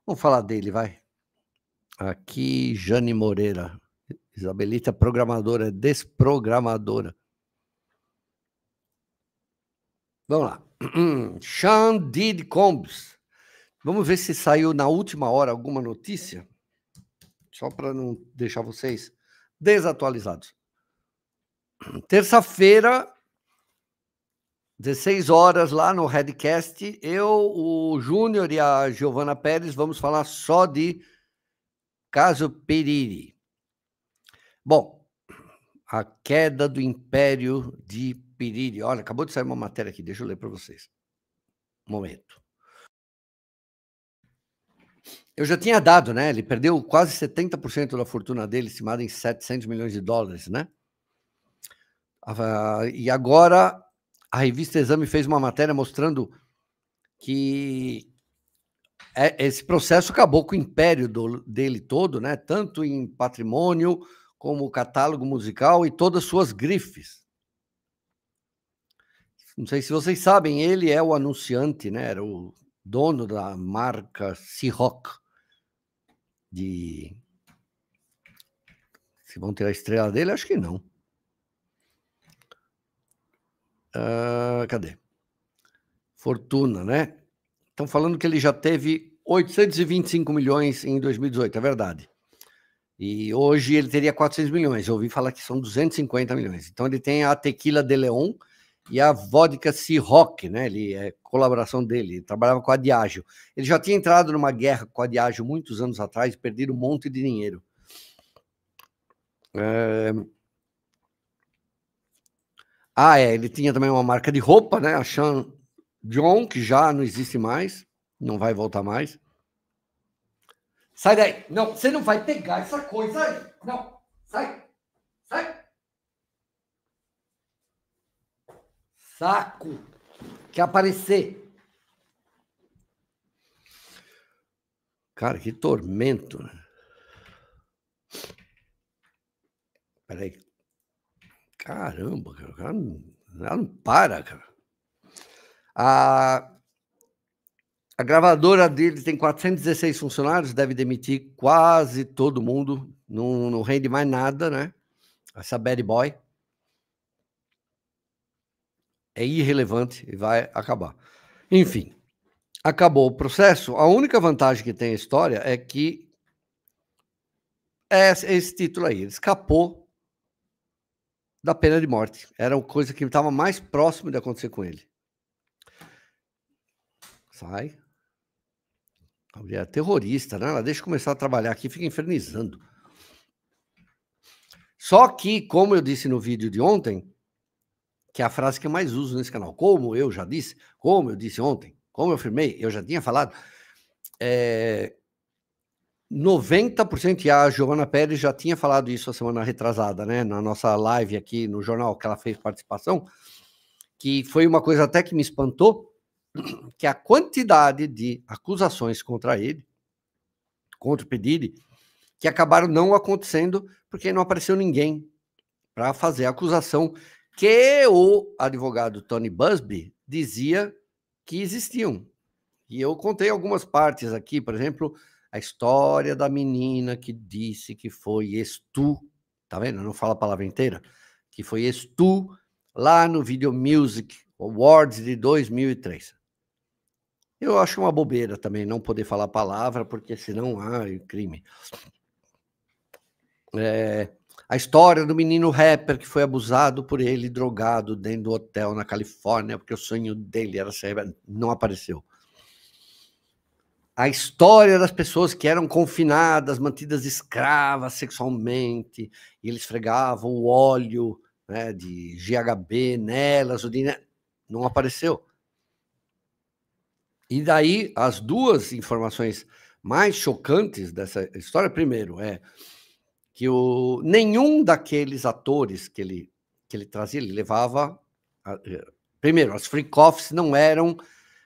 Vamos falar dele, vai. Aqui, Jane Moreira. Isabelita, programadora, desprogramadora. Vamos lá. Sean Diddy Combs. Vamos ver se saiu na última hora alguma notícia. Só para não deixar vocês desatualizados. Terça-feira, 16 horas, lá no Redcast, eu, o Júnior e a Giovana Pérez vamos falar só de caso Pereira. Bom, a queda do Império de Pereira. Olha, acabou de sair uma matéria aqui, deixa eu ler para vocês. Um momento. Eu já tinha dado, né? Ele perdeu quase 70% da fortuna dele, estimada em 700 milhões de dólares, né? E agora a revista Exame fez uma matéria mostrando que esse processo acabou com o império dele todo, né? Tanto em patrimônio como catálogo musical e todas as suas grifes. Não sei se vocês sabem, ele é o anunciante, né? Era o dono da marca Ciroc. Se vão ter a estrela dele, acho que não. Cadê? Fortuna, né? Estão falando que ele já teve 825 milhões em 2018, é verdade. E hoje ele teria 400 milhões. Eu ouvi falar que são 250 milhões. Então ele tem a Tequila de León e a vodka Ciroc, né? Ele é colaboração dele, ele trabalhava com a Diageo. Ele já tinha entrado numa guerra com a Diageo muitos anos atrás e perdido um monte de dinheiro. Ele tinha também uma marca de roupa, né? A Sean John, que já não existe mais, não vai voltar mais. Sai daí! Não, você não vai pegar essa coisa aí! Não! Sai! Sai! Saco! Quer aparecer? Cara, que tormento, né? Peraí. Caramba, cara. Ela não para, cara. A gravadora dele tem 416 funcionários, deve demitir quase todo mundo, não rende mais nada, né? Essa bad boy é irrelevante e vai acabar. Enfim, acabou o processo. A única vantagem que tem a história é que esse título aí, ele escapou da pena de morte. Era uma coisa que estava mais próximo de acontecer com ele. Sai. A mulher é terrorista, né? Ela deixa eu começar a trabalhar aqui, fica infernizando. Só que, como eu disse no vídeo de ontem, que é a frase que eu mais uso nesse canal, como eu já disse, como eu disse ontem, como eu afirmei, eu já tinha falado, 90%, e a Giovana Pérez já tinha falado isso a semana retrasada, né? Na nossa live aqui no jornal, que ela fez participação, que foi uma coisa até que me espantou, que a quantidade de acusações contra ele, contra o Pediri, que acabaram não acontecendo porque não apareceu ninguém para fazer a acusação que o advogado Tony Buzbee dizia que existiam. E eu contei algumas partes aqui, por exemplo, a história da menina que disse que foi Stu, tá vendo? Não fala a palavra inteira, que foi Stu lá no Video Music Awards de 2003. Eu acho uma bobeira também não poder falar a palavra, porque senão é crime. A história do menino rapper que foi abusado por ele, drogado dentro do hotel na Califórnia, porque o sonho dele era ser, não apareceu. A história das pessoas que eram confinadas, mantidas escravas sexualmente, e eles fregavam o óleo, né, de GHB nelas, não apareceu. E daí, as duas informações mais chocantes dessa história, primeiro, que nenhum daqueles atores que ele trazia, ele levava... primeiro, as freak-offs não eram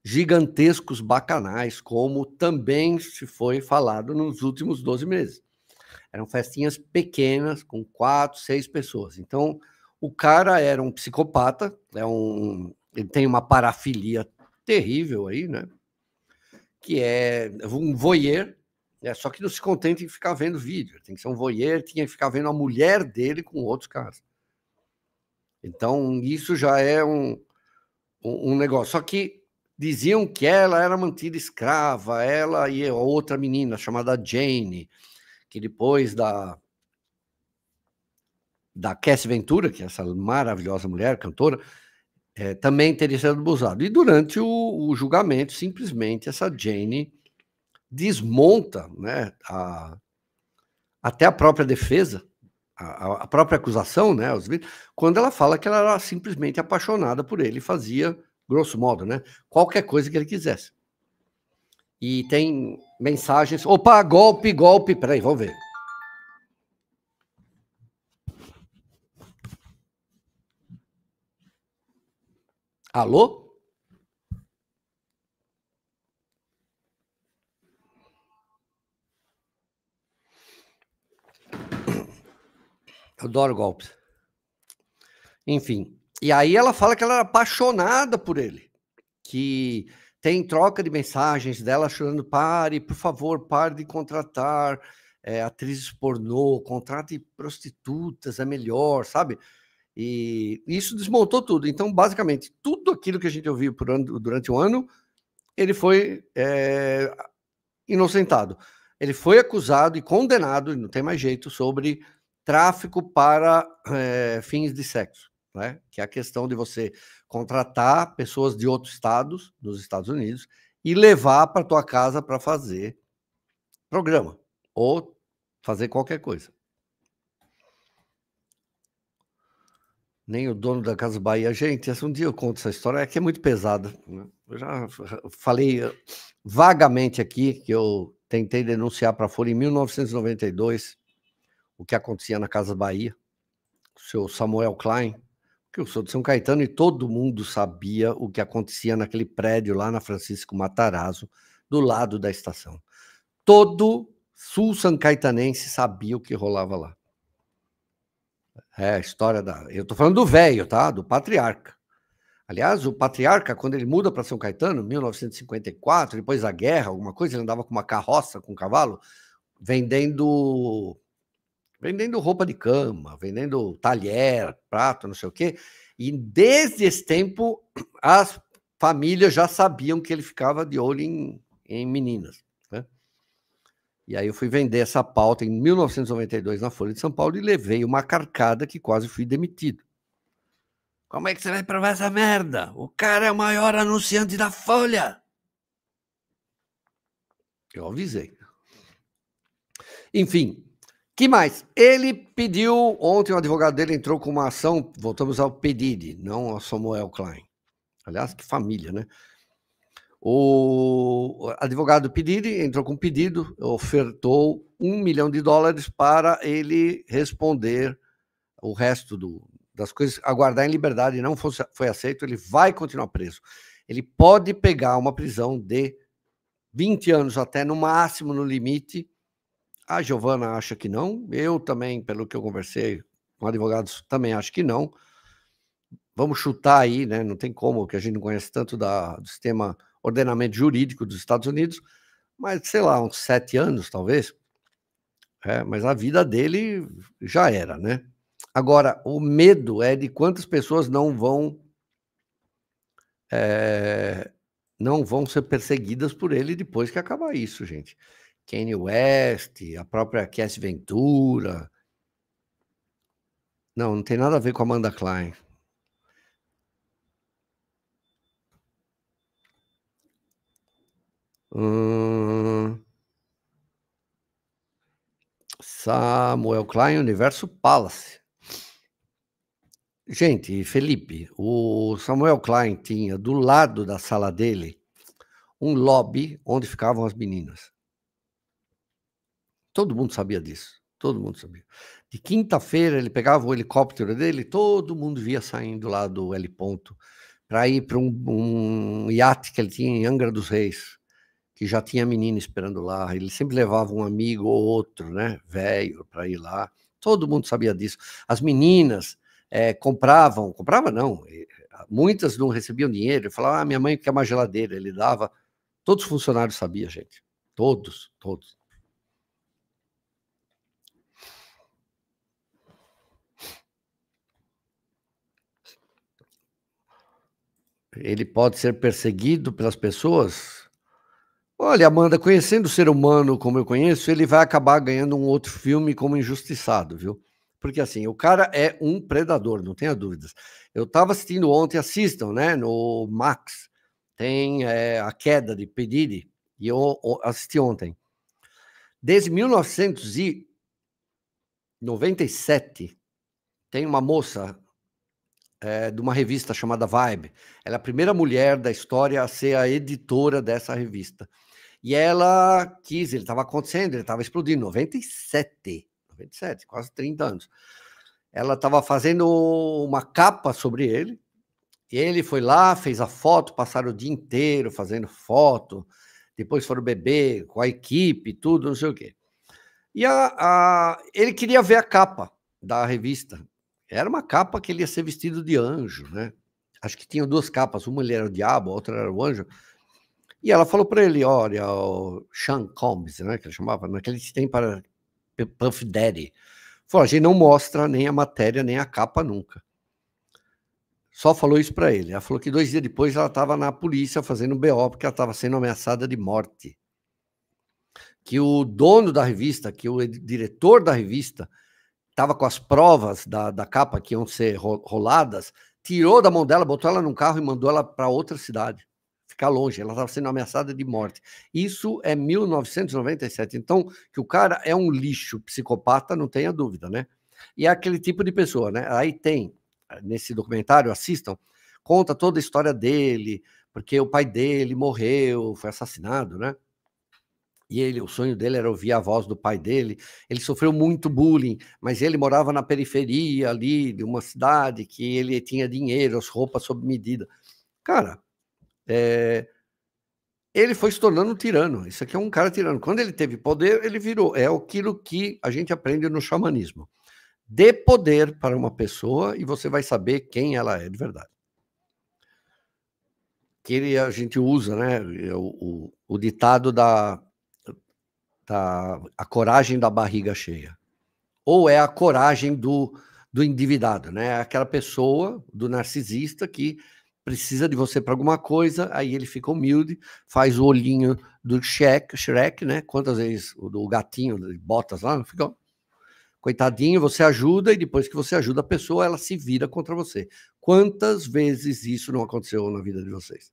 gigantescos bacanais, como também se foi falado nos últimos 12 meses. Eram festinhas pequenas, com 4, 6 pessoas. Então, o cara era um psicopata, ele tem uma parafilia terrível aí, né? que é um voyeur, só que não se contenta em ficar vendo vídeo, tem que ser um voyeur, tinha que ficar vendo a mulher dele com outros caras. Então, isso já é um negócio. Só que diziam que ela era mantida escrava, ela e a outra menina chamada Jane, que depois da Cassie Ventura, que é essa maravilhosa mulher, cantora, também teria sido abusado. E durante o julgamento, simplesmente, essa Jane desmonta, né, até a própria defesa, a própria acusação, né, quando ela fala que ela era simplesmente apaixonada por ele e fazia, grosso modo, né, qualquer coisa que ele quisesse. E tem mensagens... Opa, golpe, golpe. Peraí, vamos ver. Alô? Eu adoro golpes. Enfim. E aí ela fala que ela era apaixonada por ele. Que tem troca de mensagens dela chorando: pare, por favor, pare de contratar atrizes pornô, contrate prostitutas, é melhor, sabe? E isso desmontou tudo. Então, basicamente, tudo aquilo que a gente ouviu durante um ano, ele foi inocentado. Ele foi acusado e condenado, não tem mais jeito, sobre tráfico para fins de sexo, né? Que é a questão de você contratar pessoas de outros estados, dos Estados Unidos, e levar para tua casa para fazer programa ou fazer qualquer coisa. Nem o dono da Casa Bahia. Gente, um dia eu conto essa história, é que é muito pesada, né? Eu já falei vagamente aqui que eu tentei denunciar para a Folha em 1992 o que acontecia na Casa Bahia, o seu Samuel Klein, que eu sou de São Caetano e todo mundo sabia o que acontecia naquele prédio lá na Francisco Matarazzo, do lado da estação. Todo sul sancaetanense sabia o que rolava lá. É a história da... Eu tô falando do velho, tá? Do patriarca. Aliás, o patriarca, quando ele muda para São Caetano, em 1954, depois da guerra, alguma coisa, ele andava com uma carroça, com um cavalo, vendendo roupa de cama, vendendo talher, prato, não sei o quê. E desde esse tempo, as famílias já sabiam que ele ficava de olho em meninas, né? E aí eu fui vender essa pauta em 1992 na Folha de São Paulo e levei uma carcada que quase fui demitido. Como é que você vai provar essa merda? O cara é o maior anunciante da Folha. Eu avisei. Enfim, que mais? Ele pediu, ontem o advogado dele entrou com uma ação, voltamos ao Pedidi, não ao Samuel Klein. Aliás, que família, né? O advogado Pedidi entrou com um pedido, ofertou $1 milhão para ele responder o resto das coisas, aguardar em liberdade, não foi aceito, ele vai continuar preso. Ele pode pegar uma prisão de 20 anos até, no máximo, no limite. A Giovana acha que não, eu também, pelo que eu conversei com advogados, também acho que não. Vamos chutar aí, né? Não tem como, que a gente não conhece tanto do sistema ordenamento jurídico dos Estados Unidos, mas, sei lá, uns 7 anos, talvez. Mas a vida dele já era, né? Agora, o medo é de quantas pessoas não vão ser perseguidas por ele depois que acabar isso, gente. Kanye West, a própria Cassie Ventura. Não tem nada a ver com a Amanda Klein. Samuel Klein, Universo Palace. Gente, Felipe, o Samuel Klein tinha do lado da sala dele um lobby onde ficavam as meninas. Todo mundo sabia disso, todo mundo sabia. De quinta-feira ele pegava o helicóptero dele, todo mundo via saindo lá do heliponto para ir para um iate que ele tinha em Angra dos Reis, que já tinha menina esperando lá. Ele sempre levava um amigo ou outro, né, velho, para ir lá. Todo mundo sabia disso. As meninas compravam não, muitas não recebiam dinheiro. Ele falava: minha mãe quer uma geladeira, ele dava Todos os funcionários sabiam, gente. Todos, todos. Ele pode ser perseguido pelas pessoas? Olha, Amanda, conhecendo o ser humano como eu conheço, ele vai acabar ganhando um outro filme como Injustiçado, viu? Porque assim, o cara é um predador, não tenha dúvidas. Eu estava assistindo ontem, assistam, né? No Max, tem A Queda de P. Diddy, e eu assisti ontem. Desde 1997, tem uma moça de uma revista chamada Vibe. Ela é a primeira mulher da história a ser a editora dessa revista. E ela quis, ele estava acontecendo, ele estava explodindo, 97, quase 30 anos. Ela estava fazendo uma capa sobre ele, e ele foi lá, fez a foto, passaram o dia inteiro fazendo foto, depois foram beber com a equipe, tudo, não sei o quê. E ele queria ver a capa da revista. Era uma capa que ele ia ser vestido de anjo, né? Acho que tinha duas capas, uma ele era o diabo, a outra era o anjo. E ela falou para ele, olha, o Sean Combs, né, que ele chamava, naquele tempo para Puff Daddy. Falou, a gente não mostra nem a matéria, nem a capa nunca. Só falou isso para ele. Ela falou que 2 dias depois ela estava na polícia fazendo um BO, porque ela estava sendo ameaçada de morte. Que o dono da revista, que o diretor da revista, estava com as provas da capa que iam ser roladas, tirou da mão dela, botou ela num carro e mandou ela para outra cidade, ficar longe. Ela estava sendo ameaçada de morte. Isso é 1997. Então, que o cara é um lixo psicopata, não tenha dúvida, né? E é aquele tipo de pessoa, né? Aí tem, nesse documentário, assistam, conta toda a história dele, porque o pai dele morreu, foi assassinado, né? E ele, o sonho dele era ouvir a voz do pai dele. Ele sofreu muito bullying, mas ele morava na periferia ali de uma cidade que ele tinha dinheiro, as roupas sob medida. Cara, ele foi se tornando um tirano. Isso aqui é um cara tirano. Quando ele teve poder, ele virou. É aquilo que a gente aprende no xamanismo. Dê poder para uma pessoa e você vai saber quem ela é de verdade. Que a gente usa, né? O ditado a coragem da barriga cheia. Ou é a coragem do endividado, né? Aquela pessoa, do narcisista, que precisa de você para alguma coisa, aí ele fica humilde, faz o olhinho do Shrek, né? Quantas vezes o gatinho de botas lá, não fica... Coitadinho, você ajuda e depois que você ajuda a pessoa, ela se vira contra você. Quantas vezes isso não aconteceu na vida de vocês?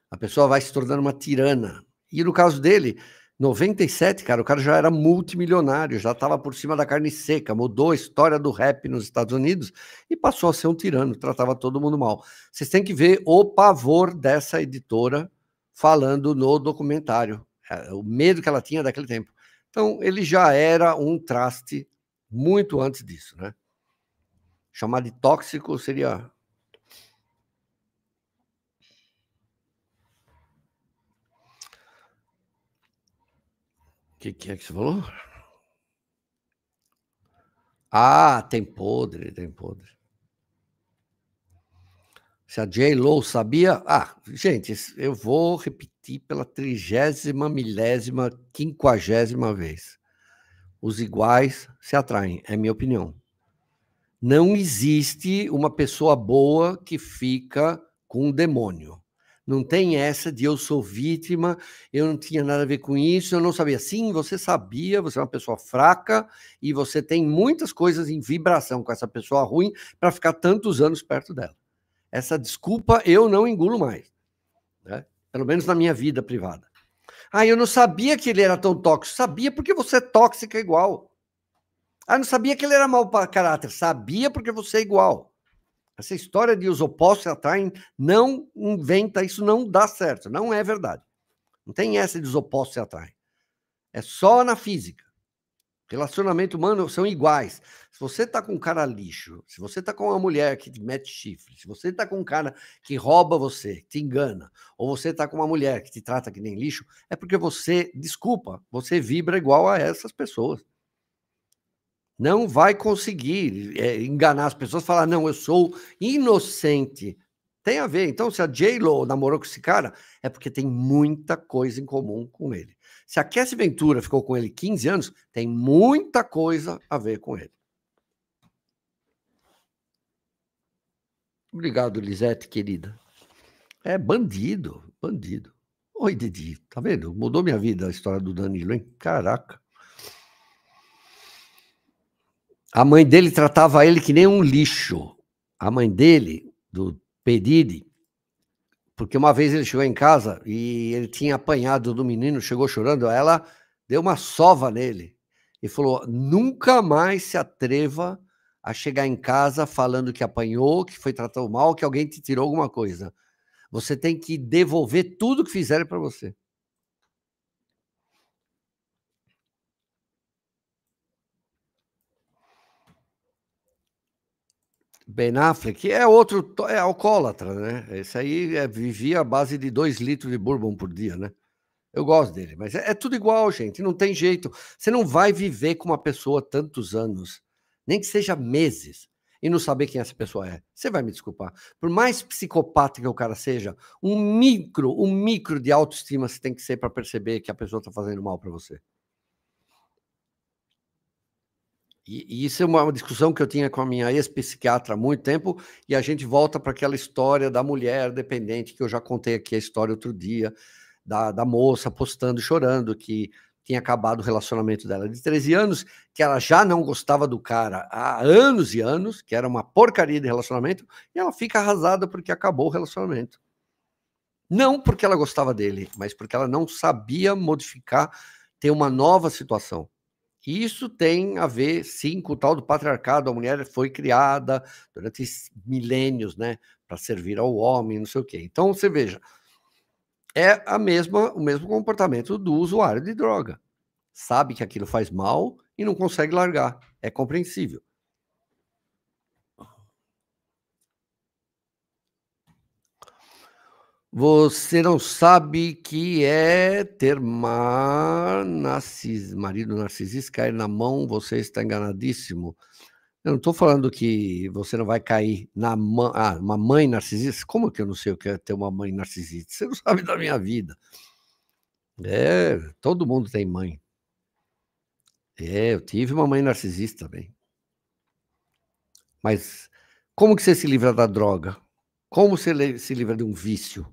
A pessoa vai se tornando uma tirana. E no caso dele, 97, cara, o cara já era multimilionário, já estava por cima da carne seca, mudou a história do rap nos Estados Unidos e passou a ser um tirano, tratava todo mundo mal. Vocês têm que ver o pavor dessa editora falando no documentário, o medo que ela tinha daquele tempo. Então, ele já era um traste muito antes disso, né? Chamar de tóxico seria... O que é que você falou? Ah, tem podre, tem podre. Se a J.Lo sabia... Ah, gente, eu vou repetir pela 30ª, milésima, 50ª vez. Os iguais se atraem, é minha opinião. Não existe uma pessoa boa que fica com um demônio. Não tem essa de eu sou vítima, eu não tinha nada a ver com isso, eu não sabia. Sim, você sabia, você é uma pessoa fraca e você tem muitas coisas em vibração com essa pessoa ruim para ficar tantos anos perto dela. Essa desculpa eu não engulo mais, né? Pelo menos na minha vida privada. Ah, eu não sabia que ele era tão tóxico. Sabia porque você é tóxica igual. Ah, não sabia que ele era mau para caráter. Sabia porque você é igual. Essa história de os opostos se atraem, não inventa, isso não dá certo, não é verdade. Não tem essa de os opostos se atraem. É só na física. Relacionamento humano são iguais. Se você tá com um cara lixo, se você tá com uma mulher que te mete chifre, se você tá com um cara que rouba você, que te engana, ou você tá com uma mulher que te trata que nem lixo, é porque você, desculpa, você vibra igual a essas pessoas. Não vai conseguir enganar as pessoas, falar, não, eu sou inocente. Tem a ver. Então, se a J.Lo namorou com esse cara, é porque tem muita coisa em comum com ele. Se a Cassie Ventura ficou com ele 15 anos, tem muita coisa a ver com ele. Obrigado, Lisete, querida. É bandido, bandido. Oi, Didi, tá vendo? Mudou minha vida a história do Danilo, hein? Caraca. A mãe dele tratava ele que nem um lixo. A mãe dele, do Pedidi, porque uma vez ele chegou em casa e ele tinha apanhado do menino, chegou chorando, ela deu uma sova nele e falou: nunca mais se atreva a chegar em casa falando que apanhou, que foi tratado mal, que alguém te tirou alguma coisa. Você tem que devolver tudo que fizeram para você. Ben Affleck é outro, é alcoólatra, né? Esse aí vivia à base de 2 litros de bourbon por dia, né? Eu gosto dele, mas é tudo igual, gente, não tem jeito. Você não vai viver com uma pessoa tantos anos, nem que seja meses, e não saber quem essa pessoa é. Você vai me desculpar. Por mais psicopata que o cara seja, um micro de autoestima você tem que ser para perceber que a pessoa está fazendo mal para você. E isso é uma discussão que eu tinha com a minha ex-psiquiatra há muito tempo, e a gente volta para aquela história da mulher dependente, que eu já contei aqui a história outro dia, da moça postando, chorando, que tinha acabado o relacionamento dela de 13 anos, que ela já não gostava do cara há anos e anos, que era uma porcaria de relacionamento, e ela fica arrasada porque acabou o relacionamento. Não porque ela gostava dele, mas porque ela não sabia modificar, ter uma nova situação. Isso tem a ver, sim, com o tal do patriarcado. A mulher foi criada durante milênios, né, para servir ao homem, não sei o quê. Então, você veja, é o mesmo comportamento do usuário de droga. Sabe que aquilo faz mal e não consegue largar. É compreensível. Você não sabe que é ter marido narcisista, cair na mão, você está enganadíssimo. Eu não estou falando que você não vai cair na mão. Ah, uma mãe narcisista? Como que eu não sei o que é ter uma mãe narcisista? Você não sabe da minha vida. É, todo mundo tem mãe. É, eu tive uma mãe narcisista também. Mas como que você se livra da droga? Como você se livra de um vício?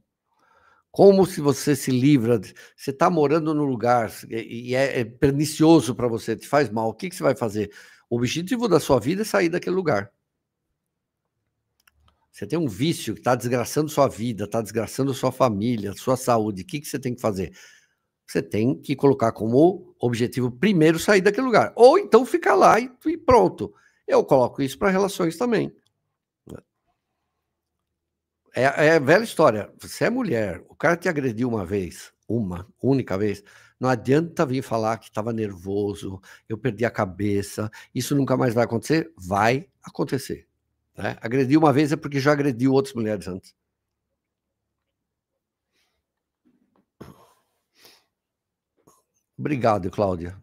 Como se você se livra você está morando num lugar e é pernicioso para você, te faz mal, o que que você vai fazer? O objetivo da sua vida é sair daquele lugar. Você tem um vício que está desgraçando sua vida, está desgraçando sua família, sua saúde, o que que você tem que fazer? Você tem que colocar como objetivo primeiro sair daquele lugar, ou então ficar lá e pronto. Eu coloco isso para relações também. É velha história. Você é mulher, o cara te agrediu uma única vez, não adianta vir falar que estava nervoso, eu perdi a cabeça, isso nunca mais vai acontecer. Vai acontecer, né? Agrediu uma vez é porque já agrediu outras mulheres antes. Obrigado, Cláudia.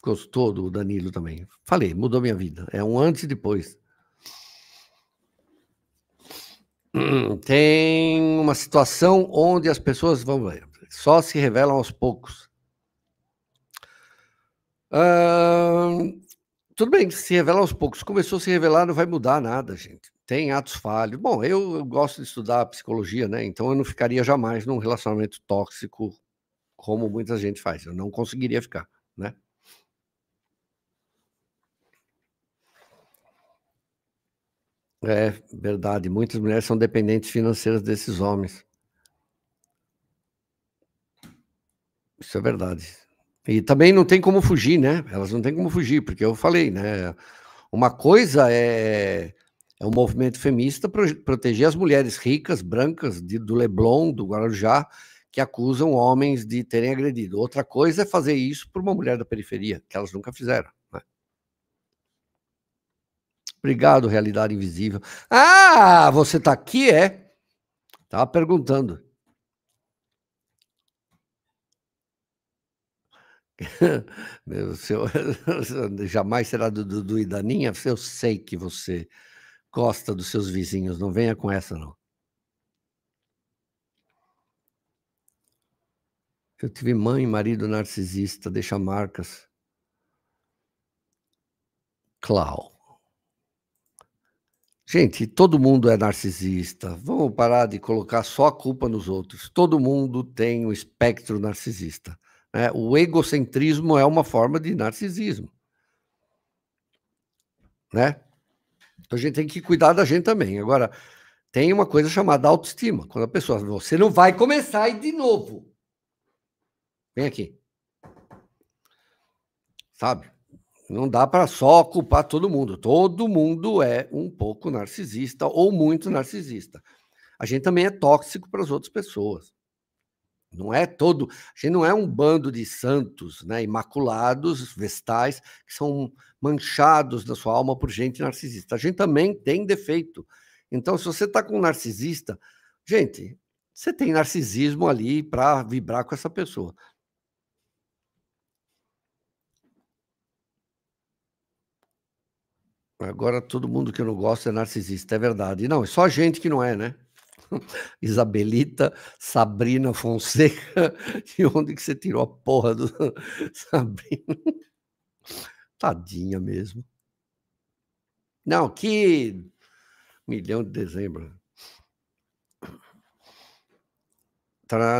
Gostou do Danilo também. Falei, mudou minha vida. É um antes e depois. Tem uma situação onde as pessoas vão ver, só se revelam aos poucos. Tudo bem, se revela aos poucos. Começou a se revelar, não vai mudar nada, gente. Tem atos falhos. Bom, eu gosto de estudar psicologia, né? Então eu não ficaria jamais num relacionamento tóxico como muita gente faz. Eu não conseguiria ficar, né? É verdade. Muitas mulheres são dependentes financeiras desses homens. Isso é verdade. E também não tem como fugir, né? Elas não têm como fugir, porque eu falei, né? Uma coisa é o movimento feminista proteger as mulheres ricas, brancas, do Leblon, do Guarujá, que acusam homens de terem agredido. Outra coisa é fazer isso por uma mulher da periferia, que elas nunca fizeram, né? Obrigado, Realidade Invisível. Ah, você está aqui, é? Estava perguntando. Seu, jamais será do Idaninha? Eu sei que você gosta dos seus vizinhos, não venha com essa, não. Eu tive mãe e marido narcisista, deixa marcas. Clau. Gente, todo mundo é narcisista. Vamos parar de colocar só a culpa nos outros. Todo mundo tem um espectro narcisista, né? O egocentrismo é uma forma de narcisismo, né? Então a gente tem que cuidar da gente também. Agora, tem uma coisa chamada autoestima. Quando a pessoa, você não vai começar aí de novo. Vem aqui. Sabe? Não dá para só culpar todo mundo. Todo mundo é um pouco narcisista ou muito narcisista. A gente também é tóxico para as outras pessoas. Não é todo, a gente não é um bando de santos, né, imaculados, vestais, que são manchados na sua alma por gente narcisista. A gente também tem defeito. Então, se você está com um narcisista, gente, você tem narcisismo ali para vibrar com essa pessoa. Agora, todo mundo que eu não gosto é narcisista, é verdade. Não, é só gente que não é, né? Isabelita, Sabrina Fonseca, de onde que você tirou a porra do Sabrina? Tadinha mesmo. Não, que 1.000.000 de dezembro.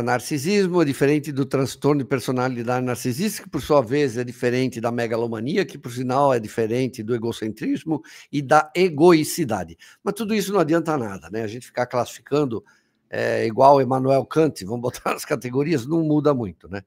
Narcisismo é diferente do transtorno de personalidade narcisista, que por sua vez é diferente da megalomania, que por sinal é diferente do egocentrismo e da egoicidade. Mas tudo isso não adianta nada, né? A gente ficar classificando igual Emmanuel Kant, vamos botar nas categorias, não muda muito, né?